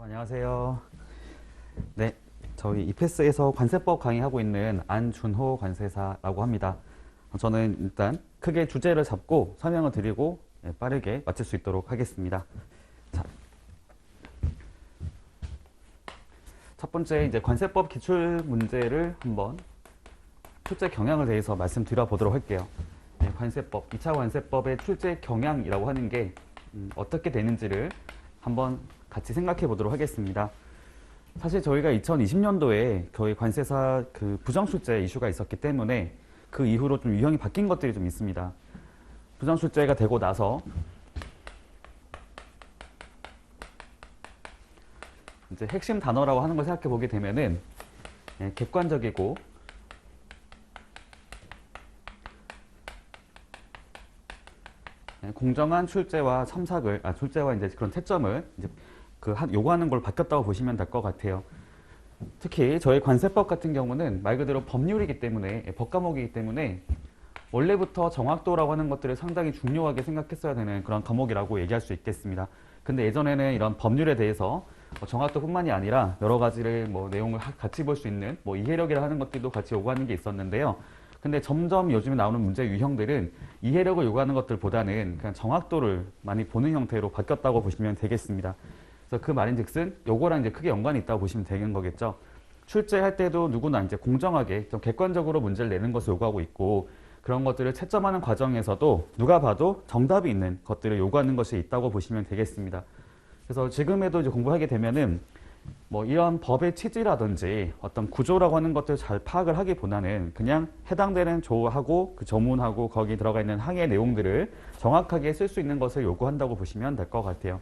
안녕하세요. 네, 저희 이패스에서 관세법 강의하고 있는 안준호 관세사라고 합니다. 저는 일단 크게 주제를 잡고 설명을 드리고 빠르게 마칠 수 있도록 하겠습니다. 자, 첫 번째 이제 관세법 기출 문제를 한번 출제 경향에 대해서 말씀드려 보도록 할게요. 관세법, 2차 관세법의 출제 경향이라고 하는 게 어떻게 되는지를 한번 같이 생각해 보도록 하겠습니다. 사실 저희가 2020년도에 거의 관세사 그 부정출제 이슈가 있었기 때문에 그 이후로 좀 유형이 바뀐 것들이 좀 있습니다. 부정출제가 되고 나서 이제 핵심 단어라고 하는 걸 생각해 보게 되면은 객관적이고 공정한 출제와 첨삭을, 출제와 이제 그런 채점을 이제 요구하는 걸 바뀌었다고 보시면 될 것 같아요. 특히 저희 관세법 같은 경우는 말 그대로 법률이기 때문에, 법 과목이기 때문에 원래부터 정확도라고 하는 것들을 상당히 중요하게 생각했어야 되는 그런 과목이라고 얘기할 수 있겠습니다. 근데 예전에는 이런 법률에 대해서 정확도뿐만이 아니라 여러 가지를 내용을 같이 볼 수 있는 이해력이라 하는 것들도 같이 요구하는 게 있었는데요. 근데 점점 요즘에 나오는 문제 유형들은 이해력을 요구하는 것들보다는 그냥 정확도를 많이 보는 형태로 바뀌었다고 보시면 되겠습니다. 그래서 그 말인즉슨 요거랑 이제 크게 연관이 있다고 보시면 되는 거겠죠. 출제할 때도 누구나 이제 공정하게 좀 객관적으로 문제를 내는 것을 요구하고 있고, 그런 것들을 채점하는 과정에서도 누가 봐도 정답이 있는 것들을 요구하는 것이 있다고 보시면 되겠습니다. 그래서 지금에도 이제 공부하게 되면은 이런 법의 취지라든지 어떤 구조라고 하는 것들을 잘 파악을 하기보다는 그냥 해당되는 조하고 그 조문하고 거기 들어가 있는 항의 내용들을 정확하게 쓸 수 있는 것을 요구한다고 보시면 될 것 같아요.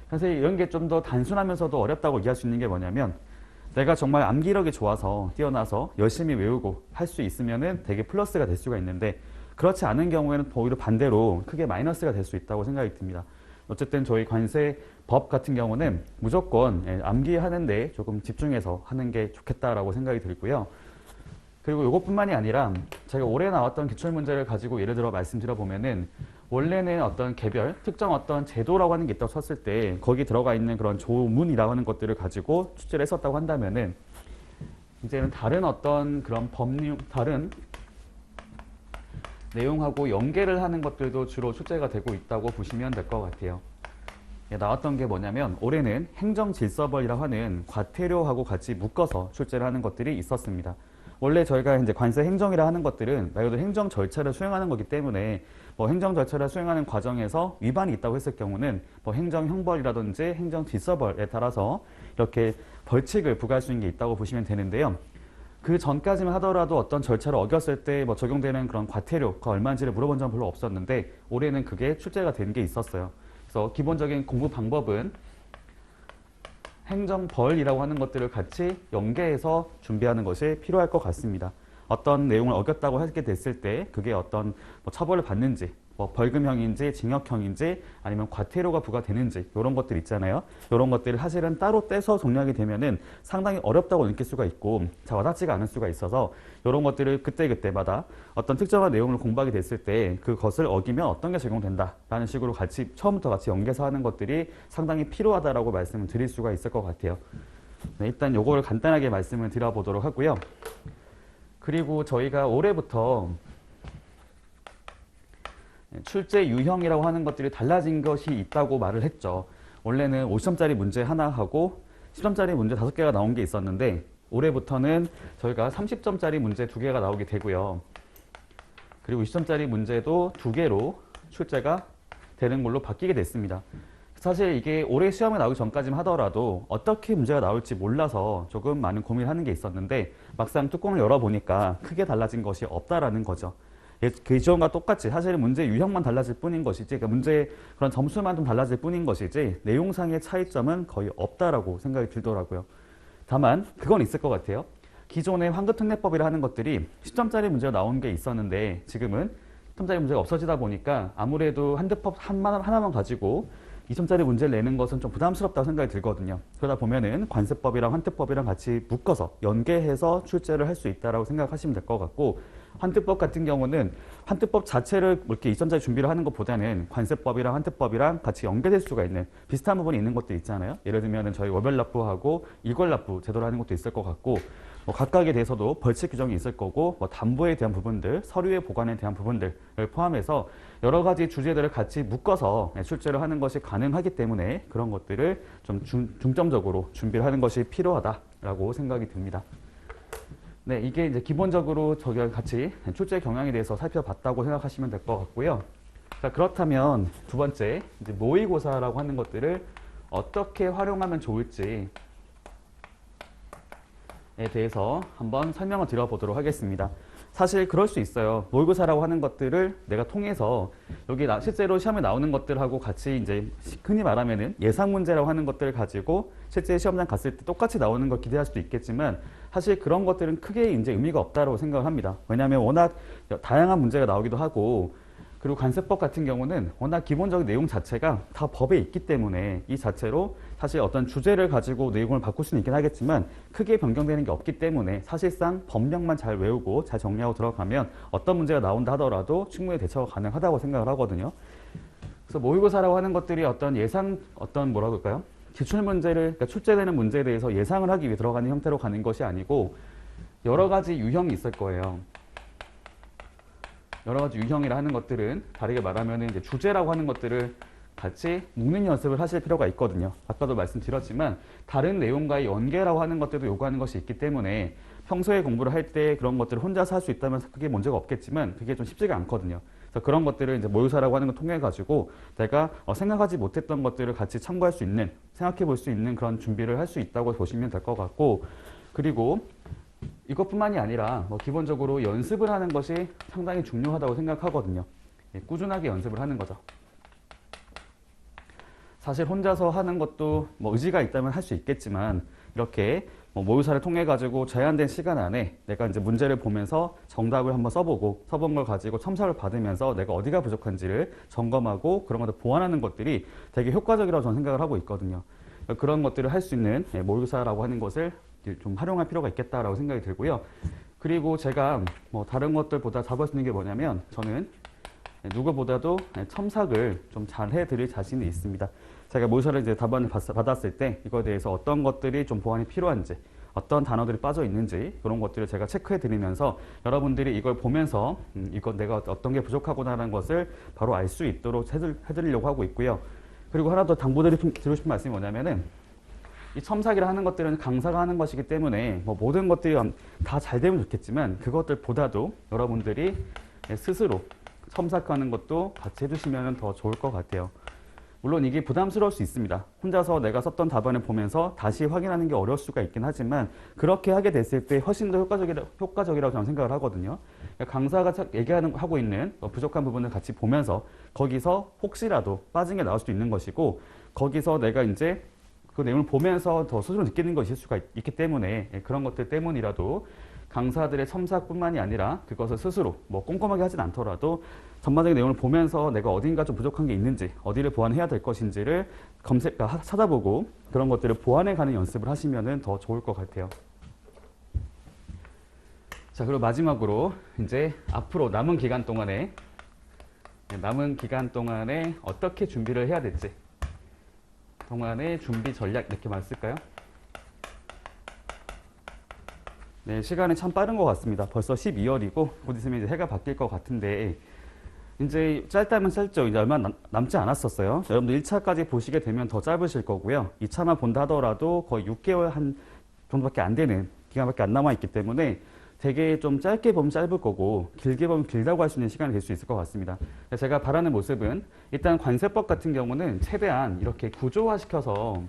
사실 이런 게 좀 더 단순하면서도 어렵다고 이해할 수 있는 게 뭐냐면, 내가 정말 암기력이 좋아서 뛰어나서 열심히 외우고 할 수 있으면은 되게 플러스가 될 수가 있는데, 그렇지 않은 경우에는 오히려 반대로 크게 마이너스가 될 수 있다고 생각이 듭니다. 어쨌든 저희 관세법 같은 경우는 무조건 암기하는데 조금 집중해서 하는 게 좋겠다라고 생각이 들고요. 그리고 이것뿐만이 아니라 제가 올해 나왔던 기출문제를 가지고 예를 들어 말씀드려 보면은, 원래는 어떤 개별, 특정 어떤 제도라고 하는 게 있다고 쳤을 때 거기 들어가 있는 그런 조문이라고 하는 것들을 가지고 출제를 했었다고 한다면은, 이제는 다른 어떤 그런 법률, 다른 내용하고 연계를 하는 것들도 주로 출제가 되고 있다고 보시면 될 것 같아요. 나왔던 게 뭐냐면, 올해는 행정질서벌이라고 하는 과태료하고 같이 묶어서 출제를 하는 것들이 있었습니다. 원래 저희가 이제 관세 행정이라 하는 것들은 말 그대로 행정 절차를 수행하는 거기 때문에 행정 절차를 수행하는 과정에서 위반이 있다고 했을 경우는 행정 형벌이라든지 행정 질서벌에 따라서 이렇게 벌칙을 부과할 수 있는 게 있다고 보시면 되는데요. 그 전까지만 하더라도 어떤 절차를 어겼을 때 적용되는 그런 과태료가 얼마인지를 물어본 적은 별로 없었는데, 올해는 그게 출제가 된 게 있었어요. 그래서 기본적인 공부 방법은 행정벌이라고 하는 것들을 같이 연계해서 준비하는 것이 필요할 것 같습니다. 어떤 내용을 어겼다고 하게 됐을 때 그게 어떤 처벌을 받는지, 벌금형인지 징역형인지 아니면 과태료가 부과되는지, 이런 것들 있잖아요. 이런 것들을 사실은 따로 떼서 정리하게 되면은 상당히 어렵다고 느낄 수가 있고 잘 와닿지가 않을 수가 있어서, 이런 것들을 그때그때마다 어떤 특정한 내용을 공부하게 됐을 때 그것을 어기면 어떤 게 적용된다라는 식으로 같이 처음부터 같이 연계해서 하는 것들이 상당히 필요하다라고 말씀을 드릴 수가 있을 것 같아요. 네, 일단 요거를 간단하게 말씀을 드려보도록 하고요. 그리고 저희가 올해부터 출제 유형이라고 하는 것들이 달라진 것이 있다고 말을 했죠. 원래는 50점짜리 문제 하나 하고 10점짜리 문제 5개가 나온 게 있었는데, 올해부터는 저희가 30점짜리 문제 2개가 나오게 되고요. 그리고 20점짜리 문제도 2개로 출제가 되는 걸로 바뀌게 됐습니다. 사실 이게 올해 시험에 나오기 전까지만 하더라도 어떻게 문제가 나올지 몰라서 조금 많은 고민을 하는 게 있었는데, 막상 뚜껑을 열어보니까 크게 달라진 것이 없다라는 거죠. 그 지원과 똑같이 사실은 문제 유형만 달라질 뿐인 것이지, 그러니까 문제의 그런 점수만 좀 달라질 뿐인 것이지 내용상의 차이점은 거의 없다라고 생각이 들더라고요. 다만 그건 있을 것 같아요. 기존의 환급특례법이라 하는 것들이 10점짜리 문제가 나온 게 있었는데, 지금은 10점짜리 문제가 없어지다 보니까 아무래도 환급법 하나만 가지고 2점짜리 문제를 내는 것은 좀 부담스럽다고 생각이 들거든요. 그러다 보면은 관세법이랑 환특법이랑 같이 묶어서 연계해서 출제를 할 수 있다라고 생각하시면 될 것 같고, 환특법 같은 경우는 환특법 자체를 이렇게 이전자에 준비를 하는 것보다는 관세법이랑 환특법이랑 같이 연계될 수가 있는 비슷한 부분이 있는 것도 있잖아요. 예를 들면 저희 월별납부하고 일괄납부 제도를 하는 것도 있을 것 같고, 뭐 각각에 대해서도 벌칙 규정이 있을 거고, 뭐 담보에 대한 부분들, 서류의 보관에 대한 부분들을 포함해서 여러 가지 주제들을 같이 묶어서 출제를 하는 것이 가능하기 때문에 그런 것들을 좀 중점적으로 준비를 하는 것이 필요하다라고 생각이 듭니다. 네, 이게 이제 기본적으로 저희가 같이 출제 경향에 대해서 살펴봤다고 생각하시면 될 것 같고요. 자, 그렇다면 두 번째, 이제 모의고사라고 하는 것들을 어떻게 활용하면 좋을지 에 대해서 한번 설명을 드려보도록 하겠습니다. 사실 그럴 수 있어요. 모의고사라고 하는 것들을 내가 통해서 여기 실제로 시험에 나오는 것들하고 같이 이제 흔히 말하면은 예상 문제라고 하는 것들을 가지고 실제 시험장 갔을 때 똑같이 나오는 걸 기대할 수도 있겠지만 사실 그런 것들은 크게 이제 의미가 없다고 생각을 합니다. 왜냐하면 워낙 다양한 문제가 나오기도 하고, 그리고 관세법 같은 경우는 워낙 기본적인 내용 자체가 다 법에 있기 때문에 이 자체로 사실 어떤 주제를 가지고 내용을 바꿀 수는 있긴 하겠지만 크게 변경되는 게 없기 때문에 사실상 법령만 잘 외우고 잘 정리하고 들어가면 어떤 문제가 나온다 하더라도 충분히 대처가 가능하다고 생각을 하거든요. 그래서 모의고사라고 하는 것들이 어떤 예상, 어떤 뭐라고 할까요? 기출 문제를, 그러니까 출제되는 문제에 대해서 예상을 하기 위해 들어가는 형태로 가는 것이 아니고 여러 가지 유형이 있을 거예요. 여러 가지 유형이라 하는 것들은 다르게 말하면 이제 주제라고 하는 것들을 같이 묶는 연습을 하실 필요가 있거든요. 아까도 말씀드렸지만 다른 내용과의 연계라고 하는 것들도 요구하는 것이 있기 때문에 평소에 공부를 할 때 그런 것들을 혼자서 할 수 있다면 그게 문제가 없겠지만 그게 좀 쉽지가 않거든요. 그래서 그런 것들을 이제 모의고사라고 하는 걸 통해 가지고 내가 생각하지 못했던 것들을 같이 참고할 수 있는, 생각해 볼 수 있는 그런 준비를 할 수 있다고 보시면 될 것 같고, 그리고 이것뿐만이 아니라 기본적으로 연습을 하는 것이 상당히 중요하다고 생각하거든요. 꾸준하게 연습을 하는 거죠. 사실 혼자서 하는 것도 의지가 있다면 할 수 있겠지만 이렇게 모의고사를 통해 가지고 제한된 시간 안에 내가 이제 문제를 보면서 정답을 한번 써보고 써본 걸 가지고 첨삭을 받으면서 내가 어디가 부족한지를 점검하고 그런 것들 보완하는 것들이 되게 효과적이라고 저는 생각을 하고 있거든요. 그런 것들을 할 수 있는 모의고사라고 하는 것을 좀 활용할 필요가 있겠다라고 생각이 들고요. 그리고 제가 다른 것들보다 잡을 수 있는 게 뭐냐면 저는 누구보다도 첨삭을 좀 잘 해드릴 자신이 있습니다. 제가 모의고사를 이제 답안을 받았을 때 이거에 대해서 어떤 것들이 좀 보완이 필요한지, 어떤 단어들이 빠져 있는지 그런 것들을 제가 체크해 드리면서 여러분들이 이걸 보면서 이건 내가 어떤 게 부족하구나라는 것을 바로 알 수 있도록 해드리려고 하고 있고요. 그리고 하나 더 드리고 싶은 말씀이 뭐냐면은 이 첨삭이라 하는 것들은 강사가 하는 것이기 때문에 모든 것들이 다 잘 되면 좋겠지만 그것들보다도 여러분들이 스스로 첨삭하는 것도 같이 해주시면 더 좋을 것 같아요. 물론 이게 부담스러울 수 있습니다. 혼자서 내가 썼던 답안을 보면서 다시 확인하는 게 어려울 수가 있긴 하지만 그렇게 하게 됐을 때 훨씬 더 효과적이라고 저는 생각을 하거든요. 강사가 하고 있는 부족한 부분을 같이 보면서 거기서 혹시라도 빠진 게 나올 수도 있는 것이고 거기서 내가 이제 그 내용을 보면서 더 스스로 느끼는 것이 있을 수가 있기 때문에 그런 것들 때문이라도 강사들의 첨삭뿐만이 아니라 그것을 스스로 꼼꼼하게 하진 않더라도 전반적인 내용을 보면서 내가 어딘가 좀 부족한 게 있는지 어디를 보완해야 될 것인지를 찾아보고 그런 것들을 보완해가는 연습을 하시면 더 좋을 것 같아요. 자, 그리고 마지막으로 이제 앞으로 남은 기간 동안에 어떻게 준비를 해야 될지 동안의 준비 전략 이렇게만 쓸까요? 네, 시간이 참 빠른 것 같습니다. 벌써 12월이고 곧 있으면 이제 해가 바뀔 것 같은데 이제 짧다면 짧죠. 이제 얼마 남지 않았었어요. 여러분들 1차까지 보시게 되면 더 짧으실 거고요. 2차만 본다 하더라도 거의 6개월 한 정도밖에 안 되는 기간밖에 안 남아 있기 때문에 되게 좀 짧게 보면 짧을 거고 길게 보면 길다고 할 수 있는 시간이 될 수 있을 것 같습니다. 제가 바라는 모습은 일단 관세법 같은 경우는 최대한 이렇게 구조화시켜서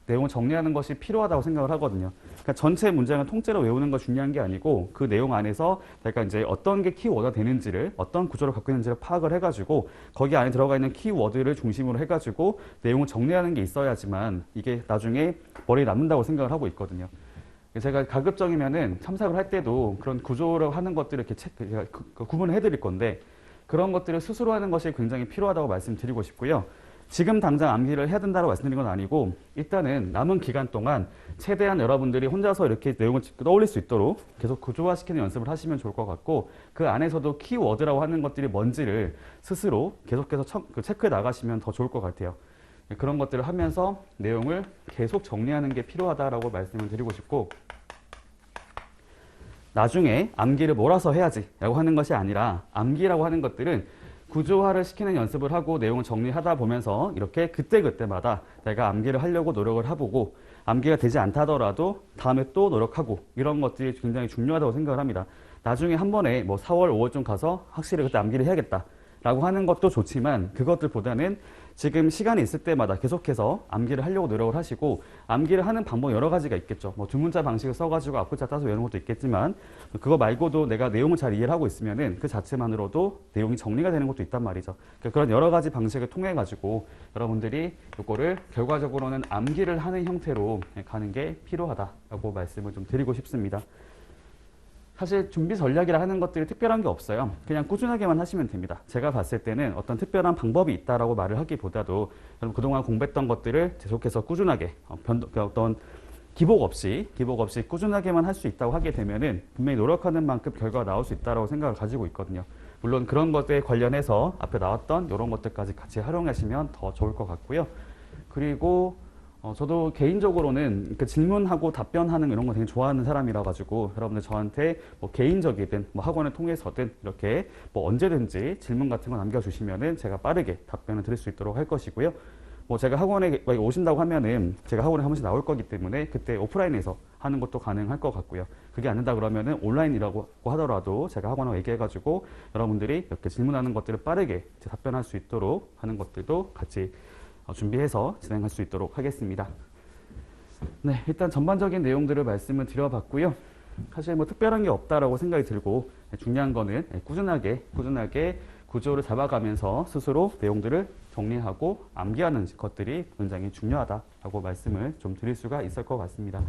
내용을 정리하는 것이 필요하다고 생각을 하거든요. 그러니까 전체 문장을 통째로 외우는 거 중요한 게 아니고 그 내용 안에서 내가 이제 어떤 게 키워드가 되는지를 어떤 구조를 갖고 있는지를 파악을 해가지고 거기 안에 들어가 있는 키워드를 중심으로 해가지고 내용을 정리하는 게 있어야지만 이게 나중에 머리에 남는다고 생각을 하고 있거든요. 제가 가급적이면은 첨삭을 할 때도 그런 구조를 하는 것들을 이렇게 구분을 해드릴 건데 그런 것들을 스스로 하는 것이 굉장히 필요하다고 말씀드리고 싶고요. 지금 당장 암기를 해야 된다고 말씀드린 건 아니고 일단은 남은 기간 동안 최대한 여러분들이 혼자서 이렇게 내용을 떠올릴 수 있도록 계속 구조화시키는 연습을 하시면 좋을 것 같고 그 안에서도 키워드라고 하는 것들이 뭔지를 스스로 계속해서 체크해 나가시면 더 좋을 것 같아요. 그런 것들을 하면서 내용을 계속 정리하는 게 필요하다라고 말씀을 드리고 싶고 나중에 암기를 몰아서 해야지 라고 하는 것이 아니라 암기라고 하는 것들은 구조화를 시키는 연습을 하고 내용을 정리하다 보면서 이렇게 그때그때마다 내가 암기를 하려고 노력을 해보고 암기가 되지 않다더라도 다음에 또 노력하고 이런 것들이 굉장히 중요하다고 생각을 합니다. 나중에 한 번에 뭐 4월, 5월쯤 가서 확실히 그때 암기를 해야겠다 라고 하는 것도 좋지만 그것들보다는 지금 시간이 있을 때마다 계속해서 암기를 하려고 노력을 하시고 암기를 하는 방법 여러 가지가 있겠죠. 뭐 두문자 방식을 써가지고 앞글자 따서 외우는 것도 있겠지만 그거 말고도 내가 내용을 잘 이해를 하고 있으면은 그 자체만으로도 내용이 정리가 되는 것도 있단 말이죠. 그러니까 그런 여러 가지 방식을 통해 가지고 여러분들이 이거를 결과적으로는 암기를 하는 형태로 가는 게 필요하다라고 말씀을 좀 드리고 싶습니다. 사실 준비 전략이라 하는 것들이 특별한 게 없어요. 그냥 꾸준하게만 하시면 됩니다. 제가 봤을 때는 어떤 특별한 방법이 있다라고 말을 하기보다도 그동안 공부했던 것들을 계속해서 꾸준하게 어떤 기복 없이 꾸준하게만 할 수 있다고 하게 되면은 분명히 노력하는 만큼 결과가 나올 수 있다라고 생각을 가지고 있거든요. 물론 그런 것에 관련해서 앞에 나왔던 이런 것들까지 같이 활용하시면 더 좋을 것 같고요. 그리고 저도 개인적으로는 그 질문하고 답변하는 이런 거 되게 좋아하는 사람이라 가지고 여러분들 저한테 뭐 개인적이든 뭐 학원을 통해서든 이렇게 뭐 언제든지 질문 같은 거 남겨주시면은 제가 빠르게 답변을 드릴 수 있도록 할 것이고요. 뭐 제가 학원에 오신다고 하면은 제가 학원에 한 번씩 나올 거기 때문에 그때 오프라인에서 하는 것도 가능할 것 같고요. 그게 안 된다 그러면은 온라인이라고 하더라도 제가 학원하고 얘기해가지고 여러분들이 이렇게 질문하는 것들을 빠르게 답변할 수 있도록 하는 것들도 같이 준비해서 진행할 수 있도록 하겠습니다. 네, 일단 전반적인 내용들을 말씀을 드려봤고요. 사실 뭐 특별한 게 없다라고 생각이 들고 중요한 거는 꾸준하게 구조를 잡아가면서 스스로 내용들을 정리하고 암기하는 것들이 굉장히 중요하다라고 말씀을 좀 드릴 수가 있을 것 같습니다.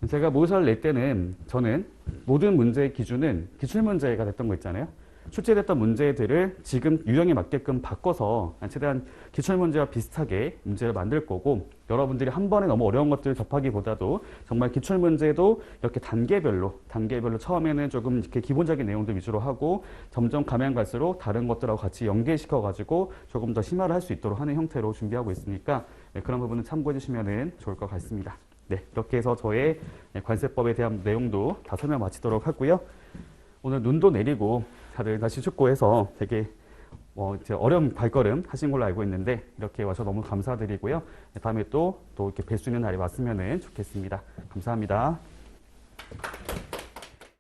제가 모의고사를 낼 때는 저는 모든 문제의 기준은 기출문제가 됐던 거 있잖아요. 출제됐던 문제들을 지금 유형에 맞게끔 바꿔서 최대한 기출문제와 비슷하게 문제를 만들 거고 여러분들이 한 번에 너무 어려운 것들을 접하기보다도 정말 기출문제도 이렇게 단계별로 처음에는 조금 이렇게 기본적인 내용들 위주로 하고 점점 가면 갈수록 다른 것들하고 같이 연계시켜 가지고 조금 더 심화를 할 수 있도록 하는 형태로 준비하고 있으니까 그런 부분은 참고해 주시면 좋을 것 같습니다. 네, 이렇게 해서 저의 관세법에 대한 내용도 다 설명 마치도록 하고요. 오늘 눈도 내리고 다들 날씨 춥고 해서 되게 이제 어려운 발걸음 하신 걸로 알고 있는데 이렇게 와서 너무 감사드리고요. 다음에 또 이렇게 뵐 수 있는 날이 왔으면 좋겠습니다. 감사합니다.